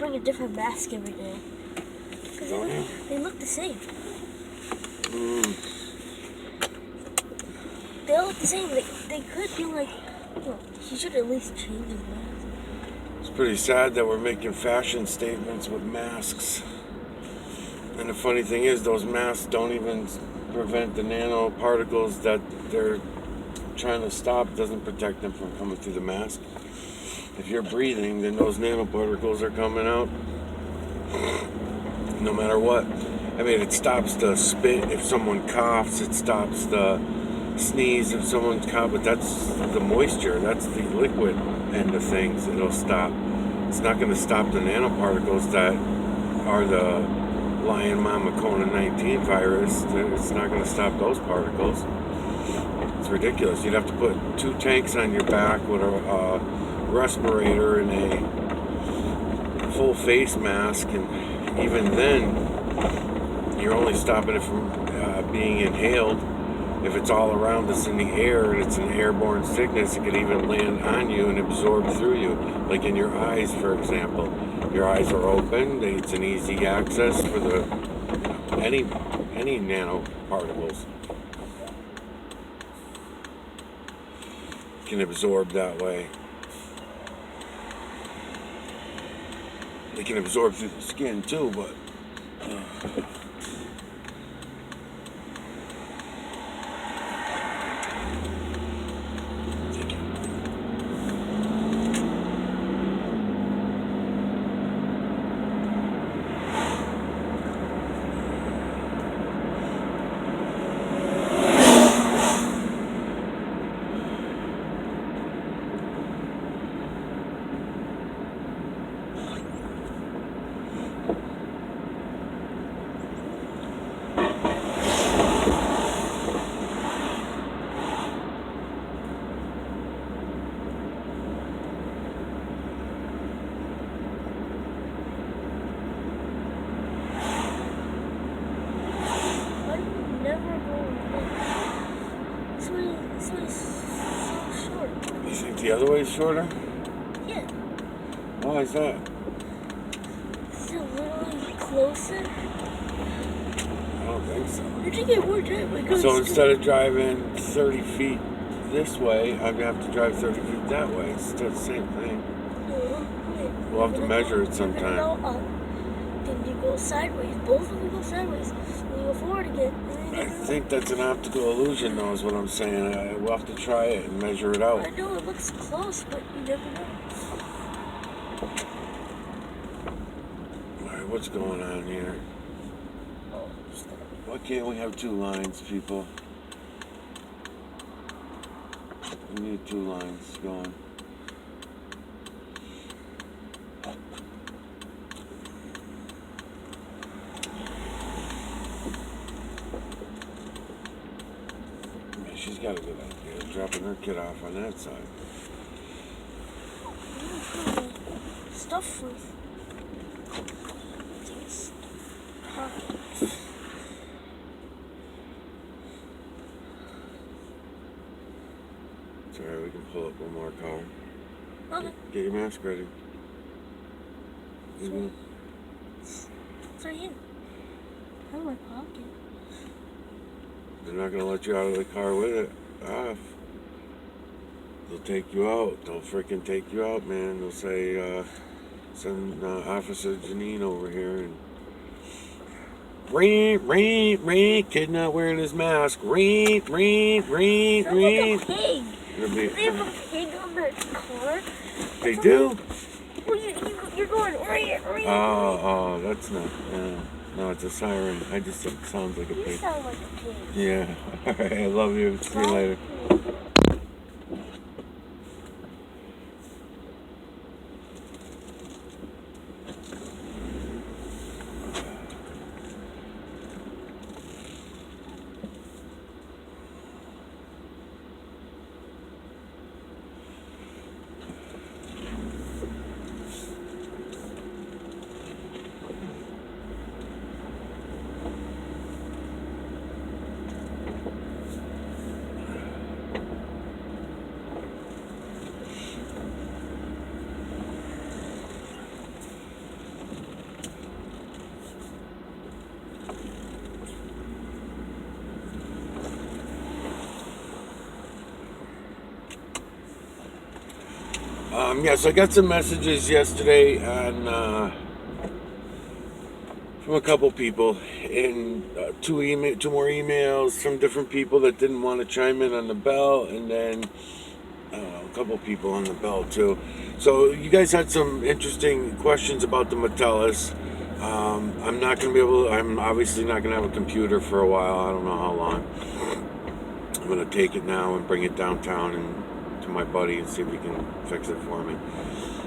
bring a different mask every day. Because they look the same. They all look the same. They could be like, well, he should at least change his mask. It's pretty sad that we're making fashion statements with masks. And the funny thing is, those masks don't even prevent the nanoparticles that they're trying to stop. Doesn't protect them from coming through the mask. If you're breathing, then those nanoparticles are coming out no matter what. I mean, it stops the spit if someone coughs. It stops the sneeze if someone's coughing. But that's the moisture. That's the liquid end of things. It'll stop. It's not going to stop the nanoparticles that are the Lion Mama Kona-19 virus. It's not going to stop those particles. It's ridiculous. You'd have to put 2 tanks on your back with a respirator and a full face mask, and even then you're only stopping it from being inhaled. If it's all around us in the air and it's an airborne sickness, it could even land on you and absorb through you, like in your eyes, for example. Your eyes are open, it's an easy access for the any nanoparticles. Can absorb that way. They can absorb through the skin too, but the other way is shorter? Yeah. Why is that? Is it literally closer? I don't think so. You think it would, right? So instead of driving 30 feet this way, I'm going to have to drive 30 feet that way. It's still the same thing. No, wait. We'll have to measure it sometime. Go up, then you go sideways. Both of them go sideways. Then you go forward again. I think that's an optical illusion, though, is what I'm saying. We'll have to try it and measure it out. I know it looks close, but you never know. Alright, what's going on here? Why can't we have 2 lines, people? We need 2 lines going. She's got a good idea, dropping her kid off on that side. Stuff with these pockets. It's alright, we can pull up one more car. Okay. Get your mask ready. It's right here. Out of my pocket. They're not going to let you out of the car with it off. They'll take you out. They'll freaking take you out, man. They'll say, send Officer Janine over here and ring, kid not wearing his mask. Ring. Like a pig. They have a pig on their car. They do? Well, you're going ring. Oh, that's not. No, it's a siren. I just think it sounds like a pig. You sound like a pig. Yeah. All right. I love you. See you later. Yeah, so I got some messages yesterday from a couple people, and two more emails from different people that didn't want to chime in on the bell, and then a couple people on the bell too. So you guys had some interesting questions about the Metellus. I'm not going to be able. I'm obviously not going to have a computer for a while. I don't know how long. I'm going to take it now and bring it downtown and to my buddy and see if he can fix it for me.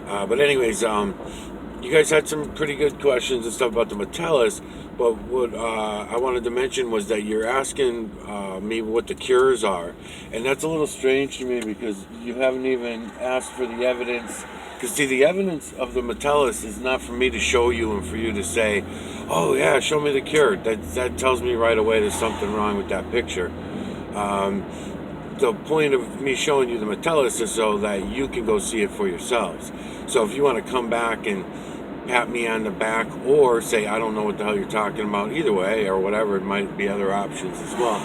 But anyways, you guys had some pretty good questions and stuff about the Metellus, but what I wanted to mention was that you're asking me what the cures are, and that's a little strange to me because you haven't even asked for the evidence. Because see, the evidence of the Metellus is not for me to show you and for you to say, oh yeah, show me the cure. That tells me right away there's something wrong with that picture. The point of me showing you the Metellus is so that you can go see it for yourselves. So if you want to come back and pat me on the back or say, I don't know what the hell you're talking about, either way, or whatever, it might be other options as well.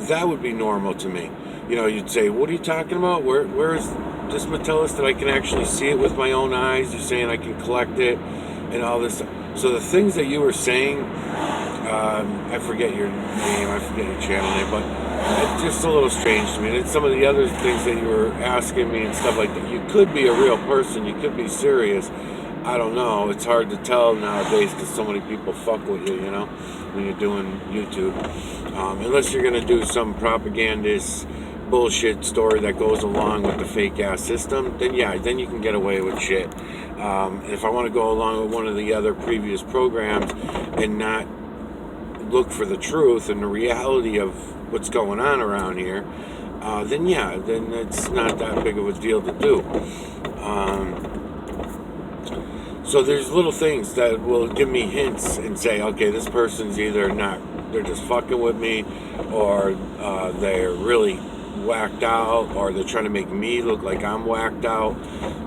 That would be normal to me. You know, you'd say, what are you talking about? Where is this Metellus that I can actually see it with my own eyes? You're saying I can collect it and all this. So the things that you were saying, I forget your name, I forget your channel name, but it's just a little strange to me. And some of the other things that you were asking me and stuff like that, you could be a real person, you could be serious. I don't know. It's hard to tell nowadays because so many people fuck with you, you know, when you're doing YouTube. Unless you're going to do some propagandist bullshit story that goes along with the fake-ass system, then yeah, then you can get away with shit. If I want to go along with one of the other previous programs and not look for the truth and the reality of what's going on around here, then yeah, then it's not that big of a deal to do. So there's little things that will give me hints and say, okay, this person's either not, they're just fucking with me, or they're really whacked out, or they're trying to make me look like I'm whacked out.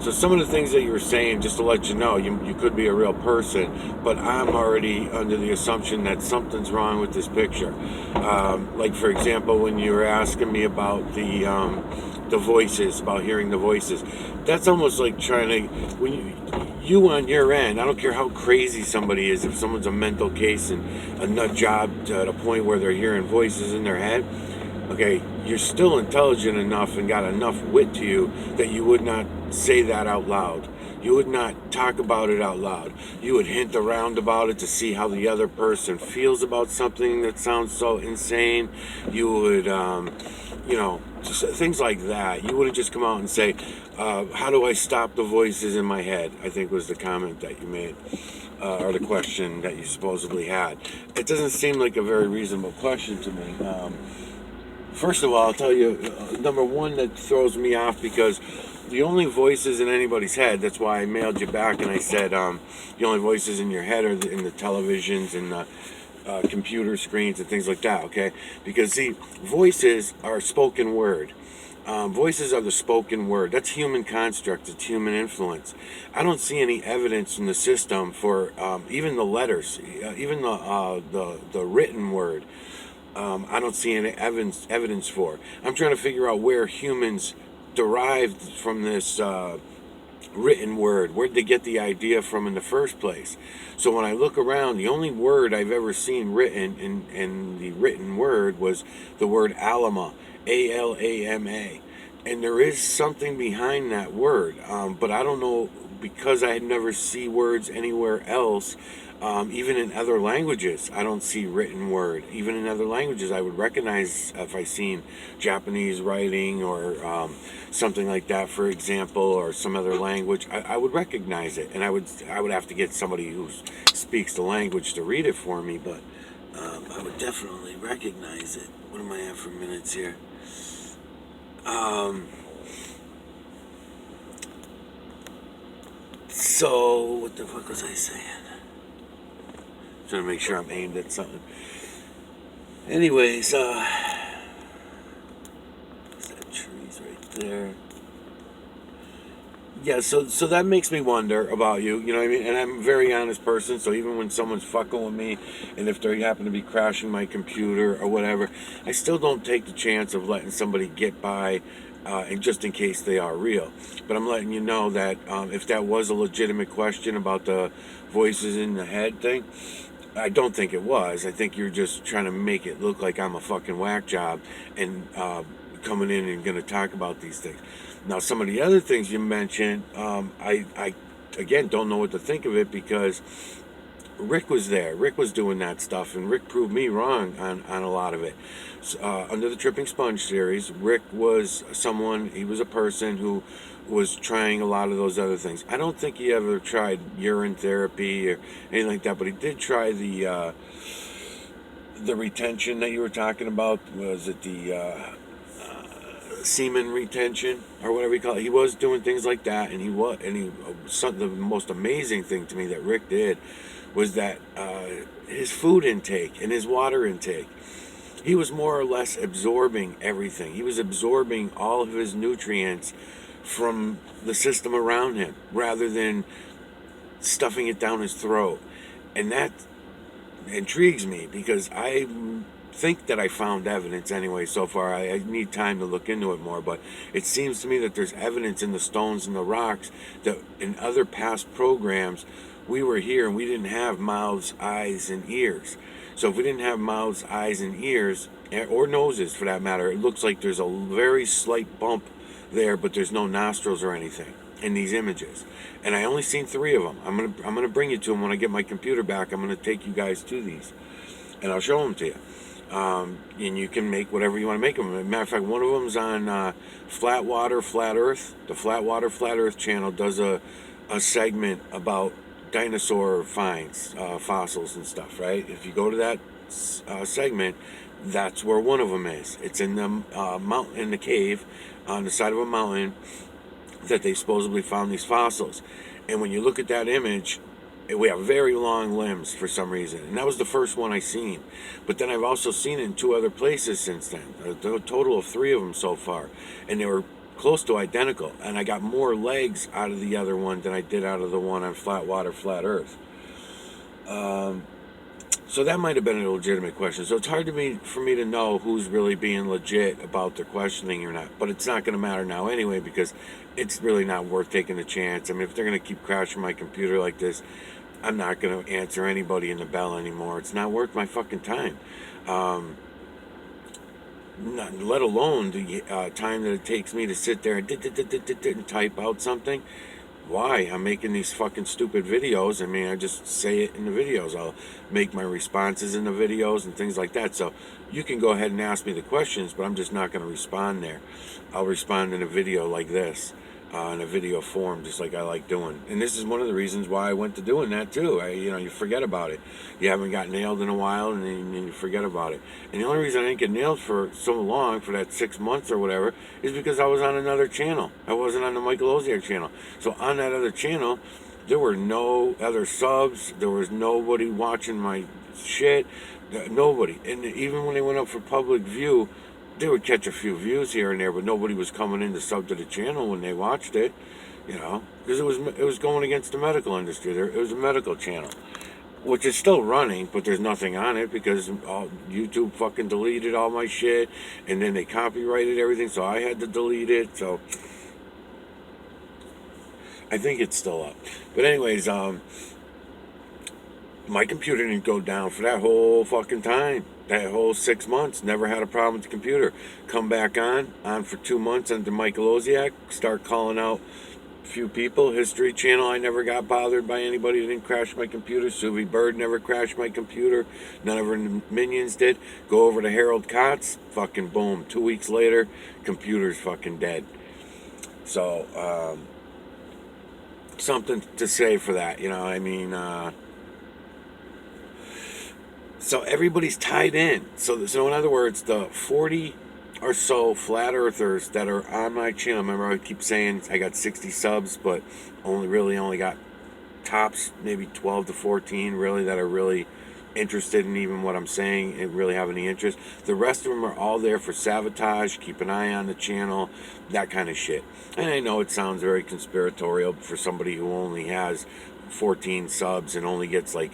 So some of the things that you were saying, just to let you know, you could be a real person, but I'm already under the assumption that something's wrong with this picture. Like for example, when you were asking me about the voices, about hearing the voices, that's almost like trying to, when you on your end, I don't care how crazy somebody is, if someone's a mental case and a nut job to the point where they're hearing voices in their head, okay, you're still intelligent enough and got enough wit to you that you would not say that out loud. You would not talk about it out loud. You would hint around about it to see how the other person feels about something that sounds so insane. You would, you know, just things like that. You wouldn't just come out and say, how do I stop the voices in my head? I think was the comment that you made, or the question that you supposedly had. It doesn't seem like a very reasonable question to me. First of all, I'll tell you, number one, that throws me off because the only voices in anybody's head, that's why I mailed you back and I said the only voices in your head are in the televisions and the computer screens and things like that, okay? Because, see, voices are spoken word. Voices are the spoken word. That's human construct. It's human influence. I don't see any evidence in the system for even the letters, even the written word. I don't see any evidence for. I'm trying to figure out where humans derived from this written word. Where'd they get the idea from in the first place? So when I look around, the only word I've ever seen written in the written word was the word alama, A-L-A-M-A. And there is something behind that word, but I don't know, because I had never see words anywhere else. Even in other languages, I don't see written word. Even in other languages, I would recognize if I seen Japanese writing or something like that, for example, or some other language. I would recognize it, and I would have to get somebody who speaks the language to read it for me. But I would definitely recognize it. What am I at for minutes here? So what the fuck was I saying? Trying to make sure I'm aimed at something. Anyways, there's that trees right there. Yeah, so that makes me wonder about you, you know what I mean? And I'm a very honest person, so even when someone's fucking with me, and if they happen to be crashing my computer or whatever, I still don't take the chance of letting somebody get by and just in case they are real. But I'm letting you know that if that was a legitimate question about the voices in the head thing, I don't think it was. I think you're just trying to make it look like I'm a fucking whack job and coming in and going to talk about these things. Now, some of the other things you mentioned, I again don't know what to think of it, because Rick was there. Rick was doing that stuff, and Rick proved me wrong on a lot of it. Under the Tripping Sponge series, Rick was he was a person who was trying a lot of those other things. I don't think he ever tried urine therapy or anything like that, but he did try the retention that you were talking about. Was it the semen retention or whatever you call it? He was doing things like that, and the most amazing thing to me that Rick did was that his food intake and his water intake, he was more or less absorbing everything. He was absorbing all of his nutrients from the system around him rather than stuffing it down his throat. And that intrigues me, because I think that I found evidence anyway so far. I need time to look into it more, but it seems to me that there's evidence in the stones and the rocks that in other past programs we were here and we didn't have mouths, eyes, and ears. So if we didn't have mouths, eyes, and ears, or noses for that matter, it looks like there's a very slight bump there, but there's no nostrils or anything in these images. And I only seen 3 of them. I'm gonna bring you to them when I get my computer back. I'm gonna take you guys to these, and I'll show them to you. And you can make whatever you want to make them. As a matter of fact, one of them's on Flat Water, Flat Earth. The Flat Water, Flat Earth channel does a segment about dinosaur finds, fossils and stuff, right? If you go to that segment, that's where one of them is. It's in the mountain, in the cave on the side of a mountain that they supposedly found these fossils. And when you look at that image, we have very long limbs for some reason, and that was the first one I seen. But then I've also seen it in 2 other places since then, a total of 3 of them so far, and they were close to identical. And I got more legs out of the other one than I did out of the one on Flat Water, Flat Earth. So that might have been a legitimate question. So it's hard for me to know who's really being legit about their questioning or not. But it's not going to matter now anyway, because it's really not worth taking a chance. I mean, if they're going to keep crashing my computer like this, I'm not going to answer anybody in the bell anymore. It's not worth my fucking time. Let alone the time that it takes me to sit there and type out something. Why? I'm making these fucking stupid videos. I mean, I just say it in the videos. I'll make my responses in the videos and things like that. So you can go ahead and ask me the questions, but I'm just not going to respond there. I'll respond in a video like this, in a video form, just like I like doing. And this is one of the reasons why I went to doing that too. You forget about it. You haven't got nailed in a while, and then you forget about it. And the only reason I didn't get nailed for so long, for that 6 months or whatever, is because I was on another channel. I wasn't on the Michael Oziak channel. So on that other channel, there were no other subs. There was nobody watching my shit. Nobody. And even when they went up for public view, they would catch a few views here and there, but nobody was coming in to sub to the channel when they watched it, because it was going against the medical industry. It was a medical channel, which is still running, but there's nothing on it because YouTube fucking deleted all my shit, and then they copyrighted everything, so I had to delete it. So I think it's still up. But anyways, my computer didn't go down for that whole fucking time. That whole 6 months, never had a problem with the computer. Come back on for 2 months under Michael Oziak, start calling out a few people. History Channel, I never got bothered by anybody that didn't crash my computer. Suvi Bird never crashed my computer. None of her minions did. Go over to Harald Kautz, fucking boom. 2 weeks later, computer's fucking dead. So, something to say for that, So everybody's tied in. So in other words, the 40 or so flat earthers that are on my channel, remember I keep saying I got 60 subs, but only got tops maybe 12 to 14 really that are really interested in even what I'm saying and really have any interest. The rest of them are all there for sabotage, keep an eye on the channel, that kind of shit. And I know it sounds very conspiratorial for somebody who only has 14 subs and only gets, like,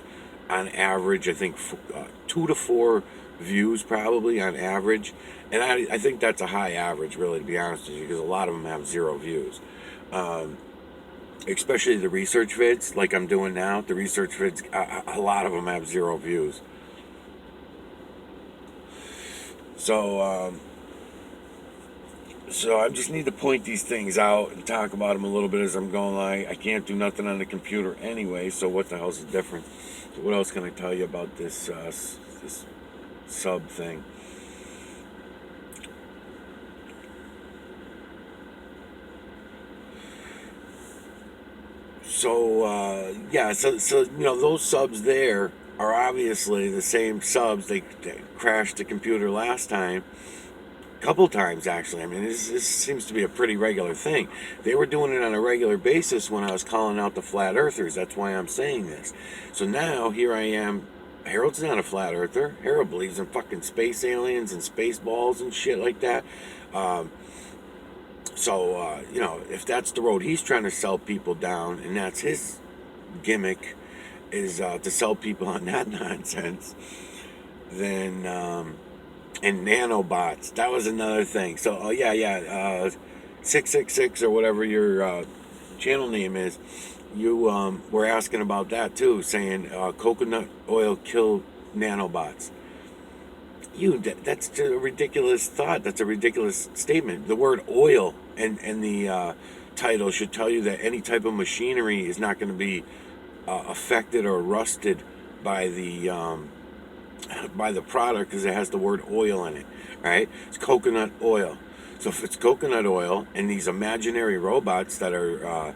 on average, I think 2 to 4 views probably on average. And I think that's a high average, really, to be honest with you, because a lot of them have 0 views. Especially the research vids, like I'm doing now. The research vids, a lot of them have 0 views. So I just need to point these things out and talk about them a little bit as I'm going. I can't do nothing on the computer anyway, so what the hell's the difference? So what else can I tell you about this this sub thing? So those subs there are obviously the same subs. They crashed the computer last time. Couple times actually. I mean, this seems to be a pretty regular thing. They were doing it on a regular basis when I was calling out the flat earthers. That's why I'm saying this. So now here I am. Harold's not a flat earther. Harold believes in fucking space aliens and space balls and shit like that. If that's the road he's trying to sell people down, and that's his gimmick, is to sell people on that nonsense, then. And nanobots, that was another thing. So 666 or whatever your channel name is, you were asking about that too, saying coconut oil kill nanobots. That's a ridiculous thought. That's a ridiculous statement. The word oil and the title should tell you that any type of machinery is not going to be affected or rusted by the product, because it has the word oil in it, right? It's coconut oil. So if it's coconut oil and these imaginary robots that are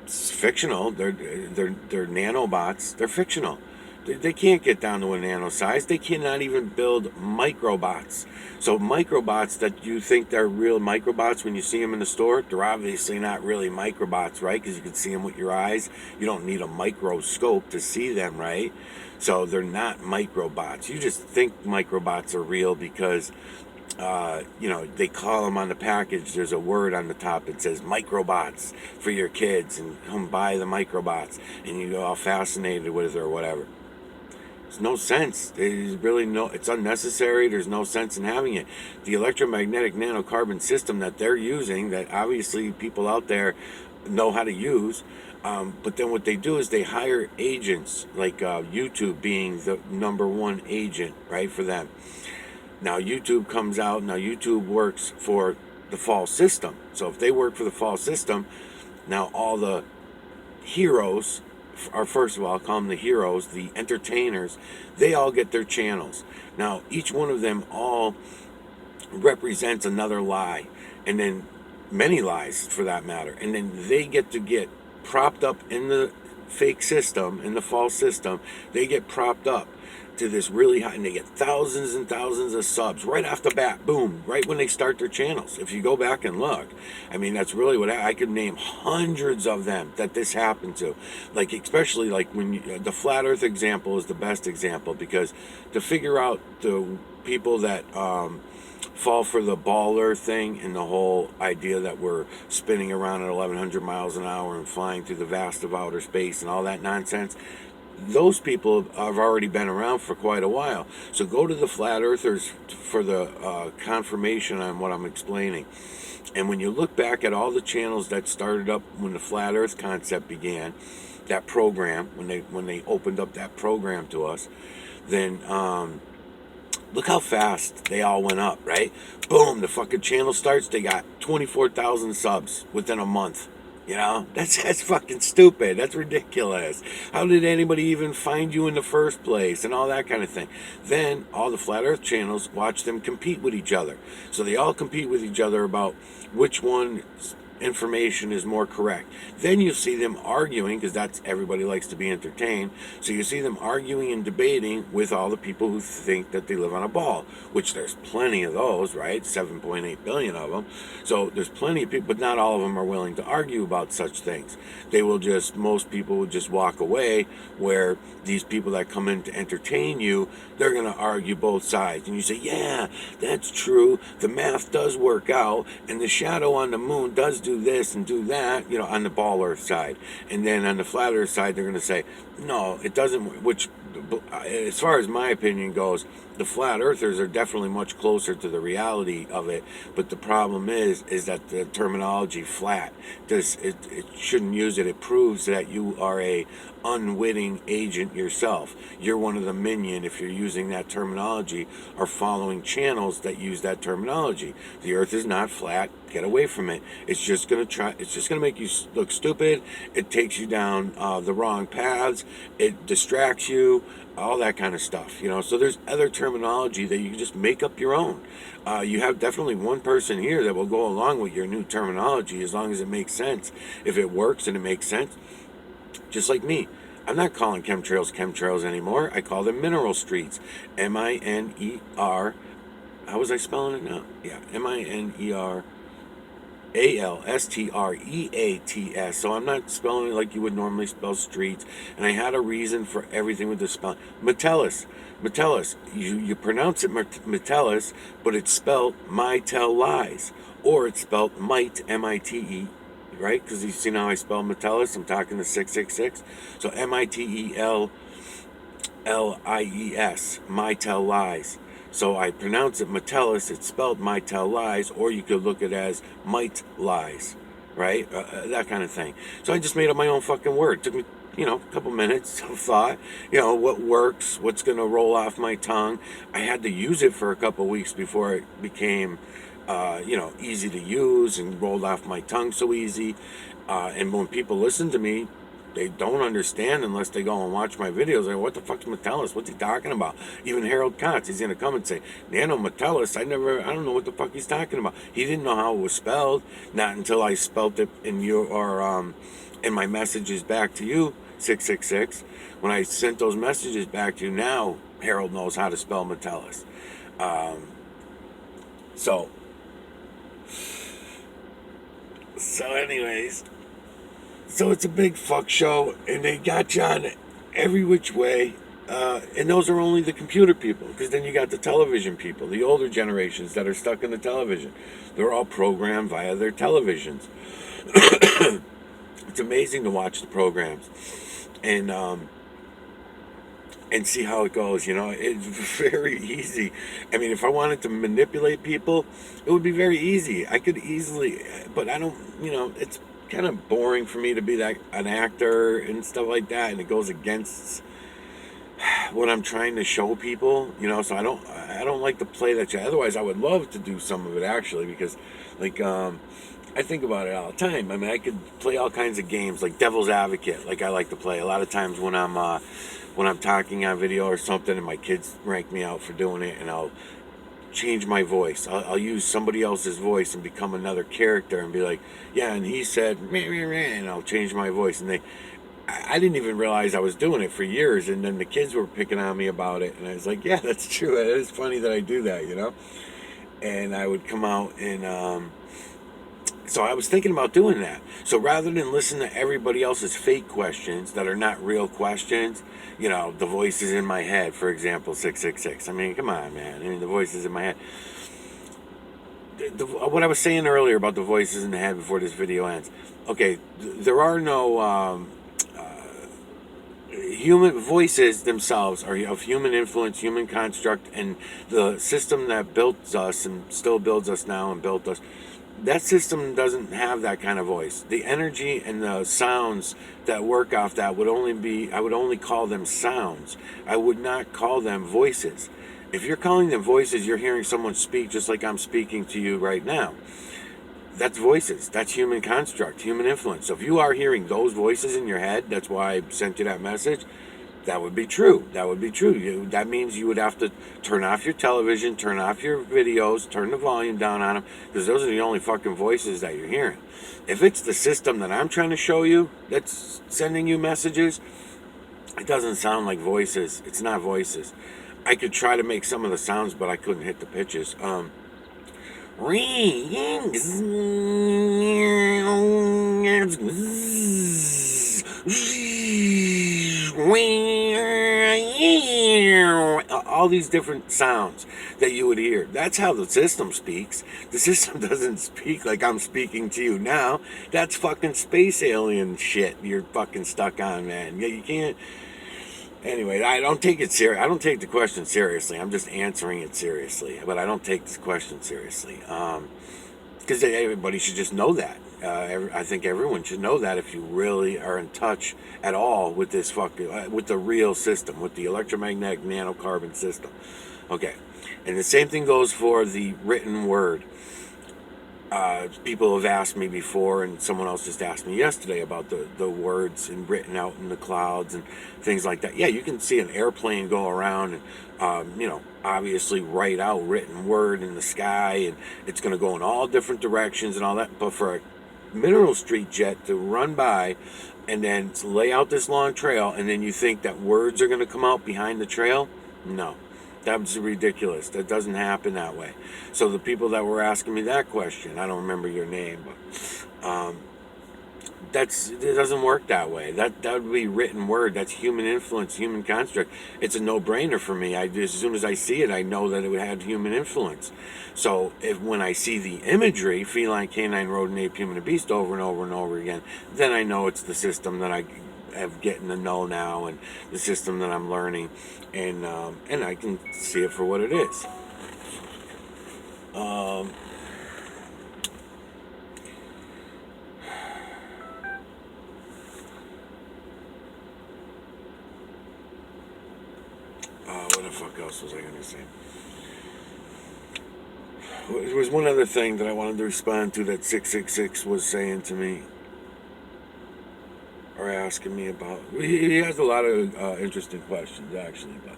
fictional, they're nanobots. They're fictional. They can't get down to a nano size. They cannot even build microbots. So microbots that you think they're real microbots when you see them in the store, they're obviously not really microbots, right? Because you can see them with your eyes. You don't need a microscope to see them, right? So they're not microbots. You just think microbots are real because they call them on the package. There's a word on the top that says microbots for your kids, and come buy the microbots, and you go all fascinated with it or whatever. There's no sense. There's really it's unnecessary. There's no sense in having it. The electromagnetic nanocarbon system that they're using, that obviously people out there know how to use, but then what they do is they hire agents, like YouTube being the number one agent, right, for them. Now YouTube comes out. Now YouTube works for the fall system. So if they work for the fall system, now all the heroes are, first of all, I'll call them the heroes, the entertainers, they all get their channels. Now each one of them all represents another lie, and then many lies for that matter, and then they get to get propped up in the fake system, in the false system. They get propped up to this really high, and they get thousands and thousands of subs right off the bat, boom, right when they start their channels. If you go back and look, I mean, that's really what I could name hundreds of them that this happened to. Like, especially like when the flat earth example is the best example, because to figure out the people that fall for the baller thing and the whole idea that we're spinning around at 1,100 miles an hour and flying through the vast of outer space and all that nonsense, those people have already been around for quite a while. So go to the flat earthers for the confirmation on what I'm explaining. And when you look back at all the channels that started up when the flat earth concept began, that program, when they opened up that program to us, then look how fast they all went up, right? Boom, the fucking channel starts, they got 24,000 subs within a month. You know, that's fucking stupid. That's ridiculous. How did anybody even find you in the first place, and all that kind of thing? Then all the flat earth channels watch them compete with each other. So they all compete with each other about which one information is more correct. Then you see them arguing, because that's, everybody likes to be entertained. So you see them arguing and debating with all the people who think that they live on a ball, which there's plenty of those, right? 7.8 billion of them. So there's plenty of people, but not all of them are willing to argue about such things. Most people will just walk away, where these people that come in to entertain you, they're going to argue both sides. And you say, yeah, that's true. The math does work out, and the shadow on the moon does do this and do that, on the ball earth side. And then on the flat earth side, they're going to say, no, it doesn't, which, as far as my opinion goes, the flat earthers are definitely much closer to the reality of it, but the problem is that the terminology flat it shouldn't use it. It proves that you are a unwitting agent yourself. You're one of the minion, if you're using that terminology, or following channels that use that terminology. The earth is not flat. Get away from it. It's just gonna make you look stupid. It takes you down the wrong paths. It distracts you, all that kind of stuff, so there's other terminology that you can just make up your own. You have definitely one person here that will go along with your new terminology as long as it makes sense. If it works and it makes sense, just like me. I'm not calling chemtrails anymore. I call them mineral streets. MINER. How was I spelling it now? Yeah, MINERALSTREATS. So I'm not spelling it like you would normally spell streets. And I had a reason for everything with the spelling. Metellus. You pronounce it Metellus, but it's spelled Mytel Lies. Or it's spelled Might, MITE, right? Because you see how I spell Metellus? I'm talking to 666. So MITELLIES, Mytel Lies. So I pronounce it Metellus, it's spelled Mytel Lies, or you could look at it as Might Lies, right? That kind of thing. So I just made up my own fucking word. It took me, a couple minutes of thought, what works, what's going to roll off my tongue. I had to use it for a couple weeks before it became, easy to use and rolled off my tongue so easy. And when people listen to me, they don't understand unless they go and watch my videos. Like, what the fuck's Metellus? What's he talking about? Even Harald Kautz, he's gonna come and say, Nano Metellus, I don't know what the fuck he's talking about. He didn't know how it was spelled, not until I spelled it in in my messages back to you, 666. When I sent those messages back to you, now Harald knows how to spell Metellus. So anyways, so it's a big fuck show, and they got you on every which way, and those are only the computer people, because then you got the television people, the older generations that are stuck in the television. They're all programmed via their televisions. It's amazing to watch the programs and see how it goes. It's very easy. I mean, if I wanted to manipulate people, it would be very easy. I could easily, but I don't, it's kind of boring for me to be an actor and stuff like that, and it goes against what I'm trying to show people, so I don't like to play that shit. Otherwise I would love to do some of it, actually, because I think about it all the time. I mean, I could play all kinds of games, like devil's advocate, like I like to play a lot of times when I'm talking on video or something, and my kids rank me out for doing it, and I'll change my voice. I'll use somebody else's voice and become another character and be like, yeah, and he said, and I'll change my voice. And I didn't even realize I was doing it for years, and then the kids were picking on me about it, and I was like, yeah, that's true. It is funny that I do that, And I would come out and so I was thinking about doing that. So rather than listen to everybody else's fake questions that are not real questions, the voices in my head, for example, 666. I mean, come on, man. I mean, the voices in my head. What I was saying earlier about the voices in the head before this video ends. Okay, there are no human voices themselves are of human influence, human construct, and the system that built us and still builds us now and built us. That system doesn't have that kind of voice. The energy and the sounds that work off that I would only call them sounds. I would not call them voices. If you're calling them voices, you're hearing someone speak just like I'm speaking to you right now. That's voices. That's human construct, human influence. So if you are hearing those voices in your head, that's why I sent you that message. That would be true. That means you would have to turn off your television, turn off your videos, turn the volume down on them, because those are the only fucking voices that you're hearing. If it's the system that I'm trying to show you that's sending you messages, it doesn't sound like voices. It's not voices. I could try to make some of the sounds, but I couldn't hit the pitches. All these different sounds that you would hear. That's how the system speaks. The system doesn't speak like I'm speaking to you now. That's fucking space alien shit you're fucking stuck on, man. You can't. Anyway, I don't take it serious. I don't take the question seriously. I'm just answering it seriously, but I don't take this question seriously. Because everybody should just know that. I think everyone should know that if you really are in touch at all with this fucking with the real system, with the electromagnetic nanocarbon system. Okay, and the same thing goes for the written word. People have asked me before, and someone else just asked me yesterday about the words and written out in the clouds and things like that. Yeah, you can see an airplane go around and, obviously write out written word in the sky, and it's going to go in all different directions and all that. But for a mineral street jet to run by and then lay out this long trail, and then you think that words are going to come out behind the trail? No. That's ridiculous. That doesn't happen that way. So the people that were asking me that question, I don't remember your name, but it doesn't work that way. That would be written word. That's human influence, human construct. It's a no-brainer for me. As soon as I see it, I know that it would have human influence. So when I see the imagery, feline, canine, rodent, ape, human, and beast, over and over and over again, then I know it's the system that I have getting to know now, and the system that I'm learning, and I can see it for what it is. What the fuck else was I going to say? There was one other thing that I wanted to respond to that 666 was saying to me, or asking me about. He has a lot of interesting questions, actually, but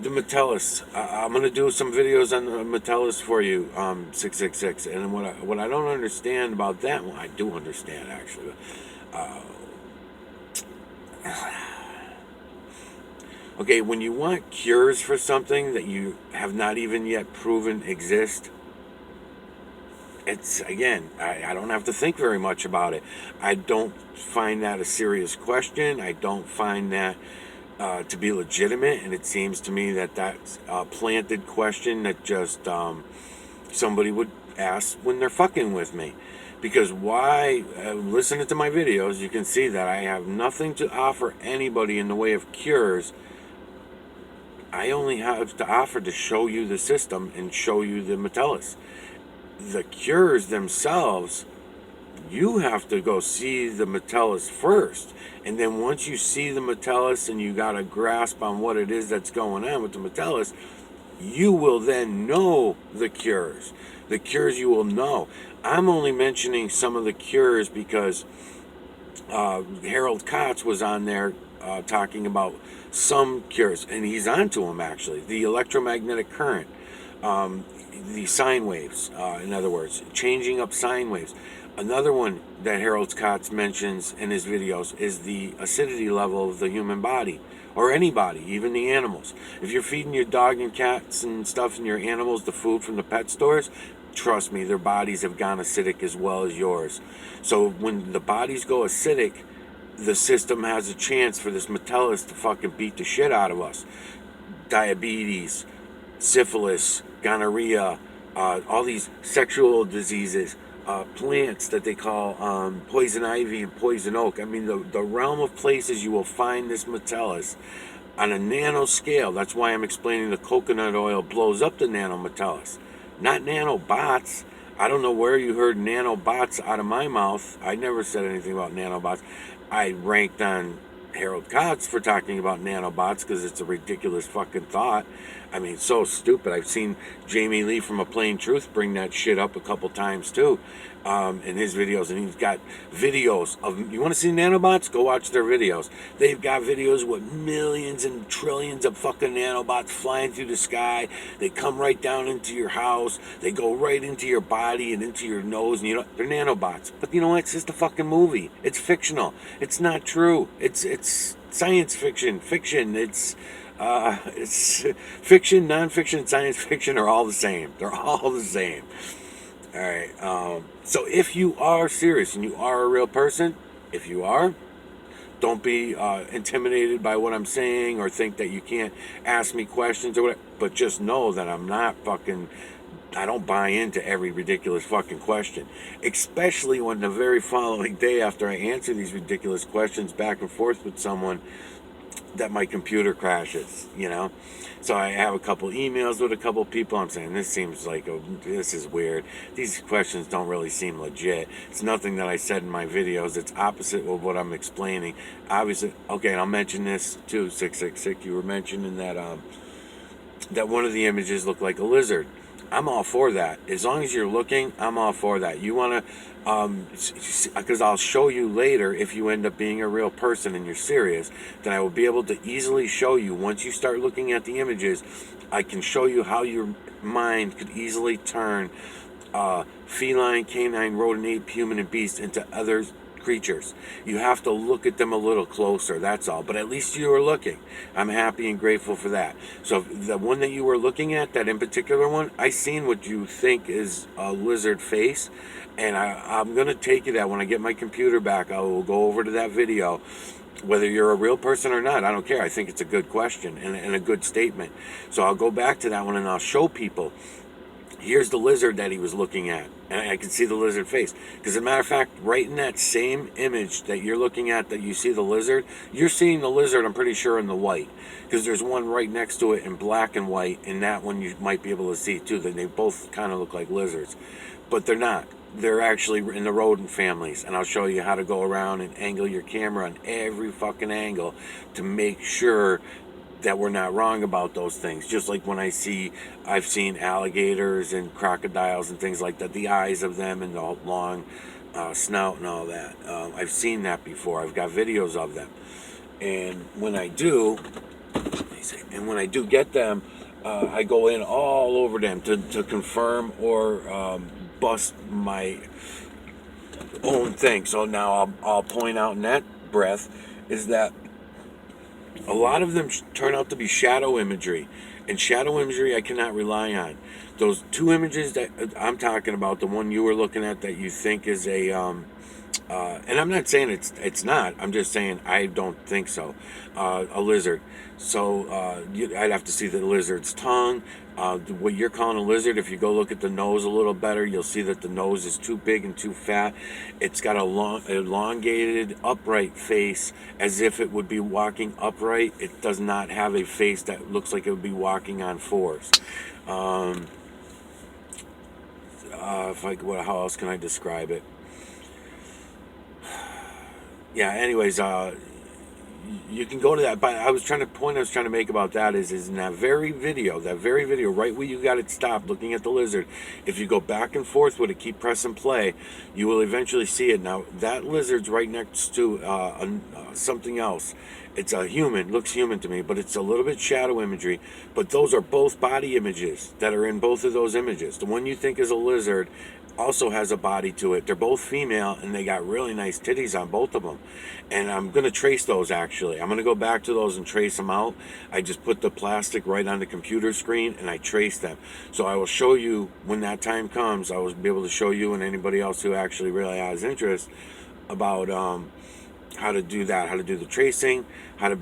the Metellus. I'm going to do some videos on the Metellus for you, 666. And what I don't understand about that, well, I do understand, actually. Okay, when you want cures for something that you have not even yet proven exist, it's, again, I don't have to think very much about it. I don't find that a serious question. I don't find that to be legitimate, and it seems to me that that's a planted question that just somebody would ask when they're fucking with me. Because why, listening to my videos, you can see that I have nothing to offer anybody in the way of cures. I only have to offer to show you the system and show you the Metellus. The cures themselves, you have to go see the Metellus first. And then once you see the Metellus and you got a grasp on what it is that's going on with the Metellus, you will then know the cures. The cures you will know. I'm only mentioning some of the cures because Harald Kautz was on there talking about some cures, and he's onto them, actually. The electromagnetic current, the sine waves, in other words, changing up sine waves. Another one that Harald Kautz mentions in his videos is the acidity level of the human body, or any body, even the animals. If you're feeding your dog and cats and stuff and your animals the food from the pet stores, trust me, their bodies have gone acidic as well as yours. So when the bodies go acidic, the system has a chance for this Metellus to fucking beat the shit out of us. Diabetes, syphilis, gonorrhea, all these sexual diseases, plants that they call poison ivy and poison oak. I mean, the realm of places you will find this Metellus on a nano scale. That's why I'm explaining the coconut oil blows up the nanometellus, not nanobots. I don't know where you heard nanobots out of my mouth. I never said anything about nanobots. I ranked on Harald Kautz for talking about nanobots because it's a ridiculous fucking thought. I mean, so stupid. I've seen Jamie Lee from A Plain Truth bring that shit up a couple times too in his videos, and he's got videos of, you want to see nanobots? Go watch their videos. They've got videos with millions and trillions of fucking nanobots flying through the sky. They come right down into your house. They go right into your body and into your nose, and they're nanobots. But you know what? It's just a fucking movie. It's fictional. It's not true. It's science fiction. Fiction. It's fiction, non-fiction, science fiction are all the same. They're all the same. All right. So if you are serious and you are a real person, if you are, don't be intimidated by what I'm saying or think that you can't ask me questions or whatever. But just know that I don't buy into every ridiculous fucking question. Especially when the very following day after I answer these ridiculous questions back and forth with someone, that my computer crashes, you know. So I have a couple emails with a couple people. I'm saying, this seems like, this is weird. These questions don't really seem legit. It's nothing that I said in my videos. It's opposite of what I'm explaining. Obviously, okay, and I'll mention this too, 666. You were mentioning that one of the images looked like a lizard. I'm all for that. As long as you're looking, I'm all for that. You want to, because I'll show you later, if you end up being a real person and you're serious, then I will be able to easily show you, once you start looking at the images, I can show you how your mind could easily turn feline, canine, rodent, ape, human, and beast into other creatures. You have to look at them a little closer, that's all. But at least you were looking. I'm happy and grateful for that. So the one that you were looking at, that in particular one, I seen what you think is a lizard face, and I'm going to take you that when I get my computer back. I will go over to that video. Whether you're a real person or not, I don't care. I think it's a good question and a good statement. So I'll go back to that one and I'll show people. Here's the lizard that he was looking at, and I can see the lizard face. Because as a matter of fact, right in that same image that you're looking at, that you see the lizard, you're seeing the lizard, I'm pretty sure, in the white. Because there's one right next to it in black and white, and that one you might be able to see too. That they both kind of look like lizards, but they're not. They're actually in the rodent families, and I'll show you how to go around and angle your camera on every fucking angle to make sure that we're not wrong about those things. Just like when I've seen alligators and crocodiles and things like that, the eyes of them and the long snout and all that. I've seen that before. I've got videos of them. And when I do get them, I go in all over them to confirm or bust my own thing. So now I'll point out in that breath is that a lot of them turn out to be shadow imagery. And shadow imagery I cannot rely on. Those two images that I'm talking about, the one you were looking at that you think is a, and I'm not saying it's not, I'm just saying I don't think so, a lizard. So I'd have to see the lizard's tongue. What you're calling a lizard, if you go look at the nose a little better, you'll see that the nose is too big and too fat. It's got a long, elongated, upright face, as if it would be walking upright. It does not have a face that looks like it would be walking on fours. How else can I describe it? Yeah, anyways, you can go to that, but I was trying to make about that is in that very video, right where you got it stopped looking at the lizard, if you go back and forth with it, keep pressing play, you will eventually see it. Now that lizard's right next to something else. It's a human, looks human to me, but it's a little bit shadow imagery. But those are both body images that are in both of those images. The one you think is a lizard also has a body to it. They're both female, and they got really nice titties on both of them. And I'm going to trace those, actually. I'm going to go back to those and trace them out. I just put the plastic right on the computer screen, and I trace them. So I will show you, when that time comes, I will be able to show you and anybody else who actually really has interest about how to do that, how to do the tracing, how to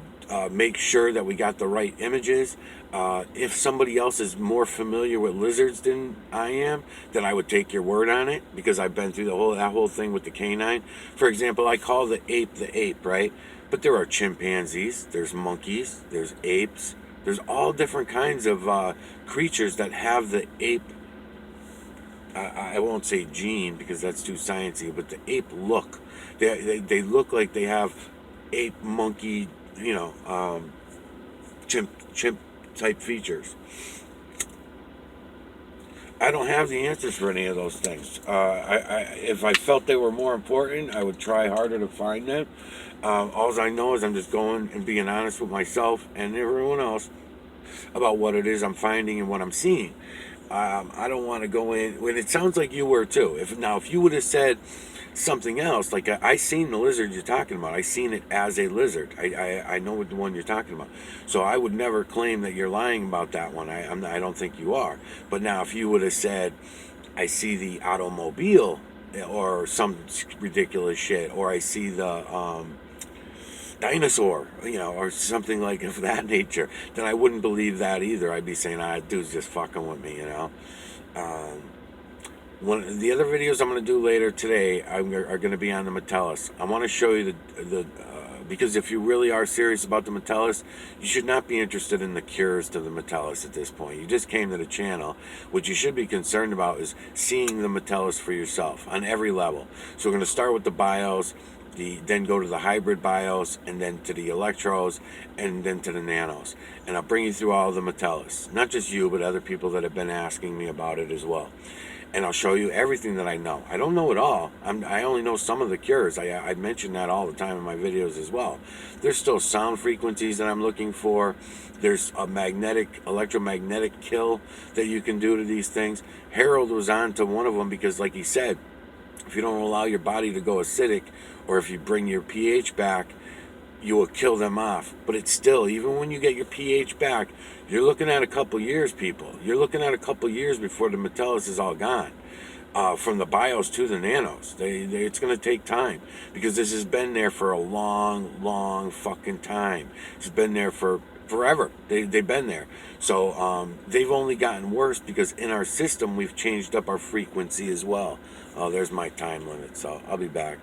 make sure that we got the right images. If somebody else is more familiar with lizards than I am, then I would take your word on it, because I've been through that whole thing with the canine. For example, I call the ape, right? But there are chimpanzees, there's monkeys, there's apes, there's all different kinds of creatures that have the ape. I won't say gene because that's too sciencey, but the ape look. They look like they have ape, monkey, chimp type features. I don't have the answers for any of those things. If I felt they were more important, I would try harder to find them. All I know is I'm just going and being honest with myself and everyone else about what it is I'm finding and what I'm seeing. I don't want to go in when it sounds like you were too. If you would have said something else, like I seen the lizard you're talking about, I seen it as a lizard. I know what the one you're talking about. So I would never claim that you're lying about that one. I don't think you are. But now, if you would have said, I see the automobile or some ridiculous shit, or I see the dinosaur, or something like of that nature, then I wouldn't believe that either. I'd be saying, dude's just fucking with me, One of the other videos I'm going to do later today are going to be on the Metellus. I want to show you Because if you really are serious about the Metellus, you should not be interested in the cures to the Metellus at this point. You just came to the channel. What you should be concerned about is seeing the Metellus for yourself on every level. So we're going to start with the bios, then go to the hybrid bios, and then to the electros, and then to the nanos. And I'll bring you through all the Metellus. Not just you, but other people that have been asking me about it as well. And I'll show you everything that I know. I don't know it all. I only know some of the cures. I mention that all the time in my videos as well. There's still sound frequencies that I'm looking for. There's a electromagnetic kill that you can do to these things. Harald was on to one of them because, like he said, if you don't allow your body to go acidic, or if you bring your pH back, you will kill them off. But it's still, even when you get your pH back, you're looking at a couple years, people. You're looking at a couple years before the Metellus is all gone. From the bios to the nanos. It's going to take time, because this has been there for a long fucking time. It's been there for forever. They've been there. So they've only gotten worse because in our system we've changed up our frequency as well. There's my time limit, so I'll be back.